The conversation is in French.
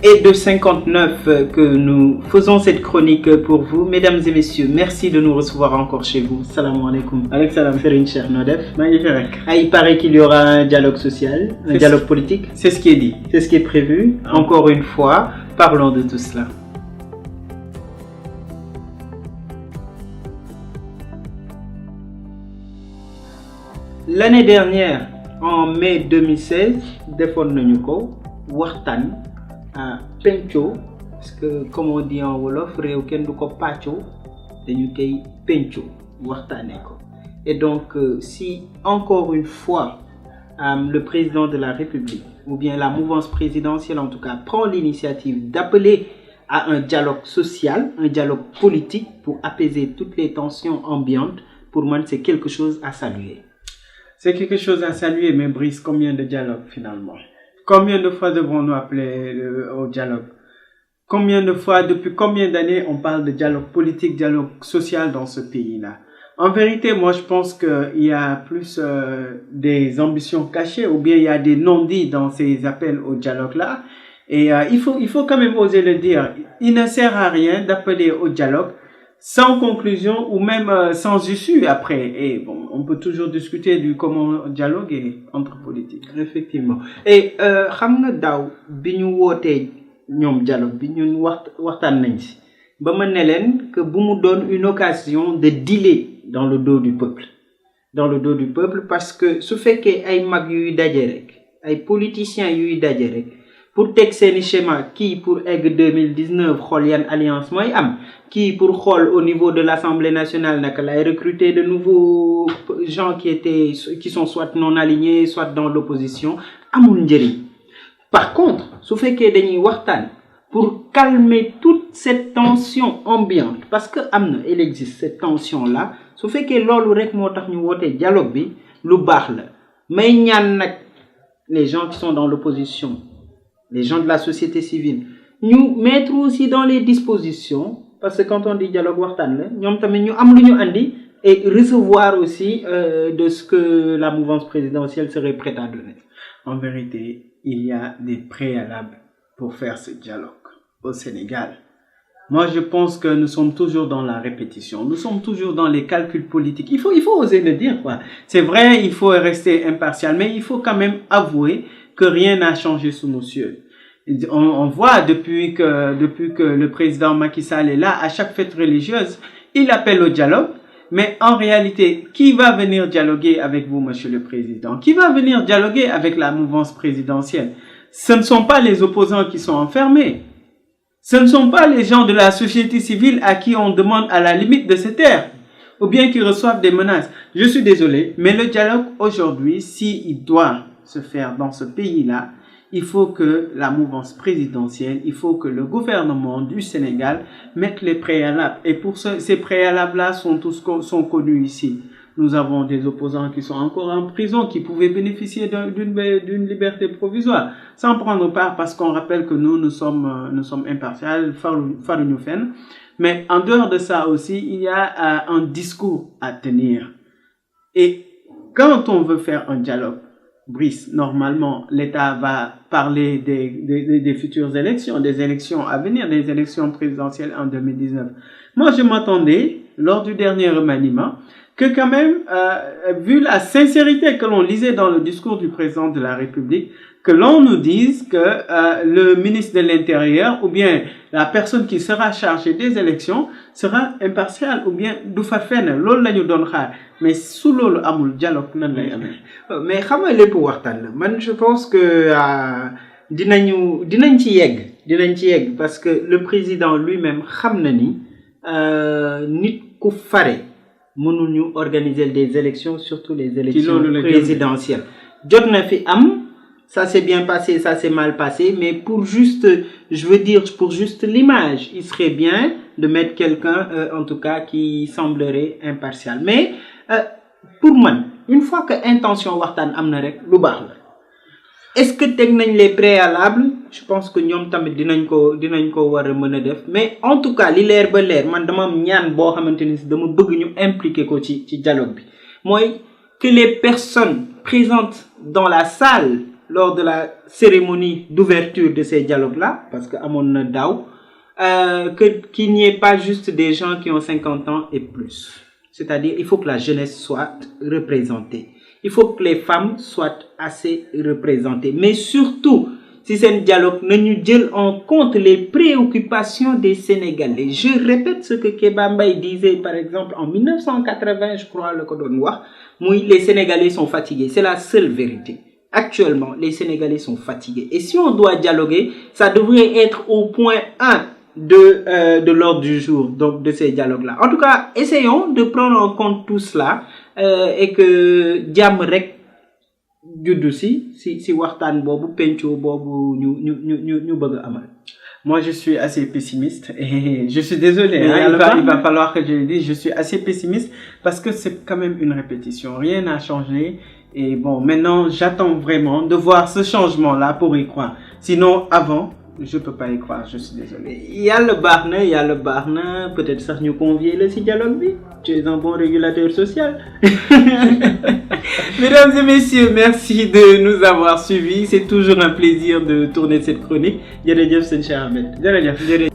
et de 59 que nous faisons cette chronique pour vous. Mesdames et messieurs, merci de nous recevoir encore chez vous. Salam alaikum. Alek salam Serigne Cheikh Nodef. Il paraît qu'il y aura un dialogue social, un dialogue politique. C'est ce qui est dit. C'est ce qui est prévu. Encore une fois, parlons de tout cela. L'année dernière, en mai 2016, defoon nañu ko waxtaan à penco, parce que comme on dit en wolof, réew kenn du ko pàcco, dañu koy penco waxtaanee ko. Et donc, si encore une fois le président de la République ou bien la mouvance présidentielle en tout cas prend l'initiative d'appeler à un dialogue social, un dialogue politique pour apaiser toutes les tensions ambiantes, pour moi c'est quelque chose à saluer. C'est quelque chose à saluer, mais Brice, combien de dialogues finalement? Combien de fois devrons-nous appeler au dialogue? Combien de fois, depuis combien d'années on parle de dialogue politique, dialogue social dans ce pays-là? En vérité, moi je pense qu'il y a plus des ambitions cachées ou bien il y a des non-dits dans ces appels au dialogue-là. Et il faut quand même oser le dire. Il ne sert à rien d'appeler au dialogue sans conclusion ou même sans issue après. Et bon, on peut toujours discuter du comment dialoguer entre politiques. Effectivement. Et xam nga daaw bi ñu wootee ñoom dialogue bi ñun waxtaan nañ ci ba ma ne leen que bu mu doon une occasion de dealer dans le dos du peuple. Dans le dos du peuple parce que su fekkee ay mag yuy daje rek ay politiciens yuy daje rek pour teg seeni schéma kii pour egg 2019 xool yan alliance mooy am kii pour xool au niveau de l'Assemblée nationale naka lay recruter de nouveaux gens qui sont soit non alignés soit dans l'opposition amul njëriñ. Par contre su fekkee dañuy waxtaan pour calmer toute cette tension ambiante parce que il existe cette tension là su fekkee loolu rek moo tax ñu woote dialogue bi lu baax la may ñaan nag les gens qui sont dans l'opposition, les gens de la société civile, nous mettre aussi dans les dispositions, parce que quand on dit dialogue waxtaan la ñoom tamit ñu am lu ñu andi et recevoir aussi de ce que la mouvance présidentielle serait prête à donner. En vérité, il y a des préalables pour faire ce dialogue au Sénégal. Moi, je pense que nous sommes toujours dans la répétition. Nous sommes toujours dans les calculs politiques. Il faut oser le dire, quoi. C'est vrai, il faut rester impartial, mais il faut quand même avouer que rien n'a changé sous nos cieux. On voit depuis que le président Macky Sall est là, à chaque fête religieuse, il appelle au dialogue. Mais en réalité, qui va venir dialoguer avec vous, monsieur le président? Qui va venir dialoguer avec la mouvance présidentielle? Ce ne sont pas les opposants qui sont enfermés. Ce ne sont pas les gens de la société civile à qui on demande à la limite de se taire, ou bien qui reçoivent des menaces. Je suis désolé, mais le dialogue aujourd'hui, s'il doit se faire dans ce pays-là, il faut que la mouvance présidentielle, il faut que le gouvernement du Sénégal mette les préalables. Et pour ces préalables-là sont connus ici. Nous avons des opposants qui sont encore en prison, qui pouvaient bénéficier d'une liberté provisoire, sans prendre part, parce qu'on rappelle que nous sommes impartials, faruñu fenn. Mais en dehors de ça aussi, il y a un discours à tenir. Et quand on veut faire un dialogue, Brice, normalement, l'État va parler des futures élections, des élections à venir, des élections présidentielles en 2019. Moi, je m'attendais, lors du dernier remaniement, que quand même, vu la sincérité que l'on lisait dans le discours du président de la République, que l'on nous dise que le ministre de l'Intérieur ou bien la personne qui sera chargée des élections sera impartiale ou bien du fa fenn loolu la ñu doon xaar mais su loolu amul dialogue nan lay amee. Mais xam nga lépp waxtaan la man je pense que dinañ ci yegg parce que le président lui-même xam na ni nit ku fare mënul ñu organiser des élections surtout les élections présidentielles jot na fi am. Ça s'est bien passé, ça s'est mal passé, mais pour juste l'image, il serait bien de mettre quelqu'un, en tout cas, qui semblerait impartial. Mais, pour moi, une fois que intention waxtaan am na rek lu baax la. Est-ce que teg nañ les préalables? Je pense que ñoom tamit dinañ ko war a mën a def. Mais en tout cas, li leer ba leer, man dama am ñaan boo xamante ni dama bëgg ñu impliquer ko ci dialogue bi. Mooy que les personnes présentes dans la salle lors de la cérémonie d'ouverture de ces dialogues-là, parce que amoon na daaw, qu'il n'y ait pas juste des gens qui ont 50 ans et plus. C'est-à-dire, il faut que la jeunesse soit représentée. Il faut que les femmes soient assez représentées. Mais surtout, si c'est un dialogue, nous jël en compte les préoccupations des Sénégalais. Je répète ce que Kéba Mbaye disait, par exemple, en 1980, je crois, le Kodonwa. Les Sénégalais sont fatigués. C'est la seule vérité. Actuellement, les Sénégalais sont fatigués. Et si on doit dialoguer, ça devrait être au point 1 de l'ordre du jour, donc de ces dialogues-là. En tout cas, essayons de prendre en compte tout cela et que jàmm rek juddu si waxtaan boobu penco boobu ñu bëgg a amal. Moi, je suis assez pessimiste et je suis désolé. Il va falloir que je le dise. Je suis assez pessimiste parce que c'est quand même une répétition. Rien n'a changé. Et bon, maintenant, j'attends vraiment de voir ce changement-là pour y croire. Sinon, avant, je peux pas y croire. Je suis désolé. Yàlla baax na, peut-être sax ñu convier le ci dialogue bi. Tu es un bon régulateur social. Mesdames et messieurs, merci de nous avoir suivis. C'est toujours un plaisir de tourner cette chronique. Jërëjëf Sëñ Cheikh Ahmed. Jërëjëf.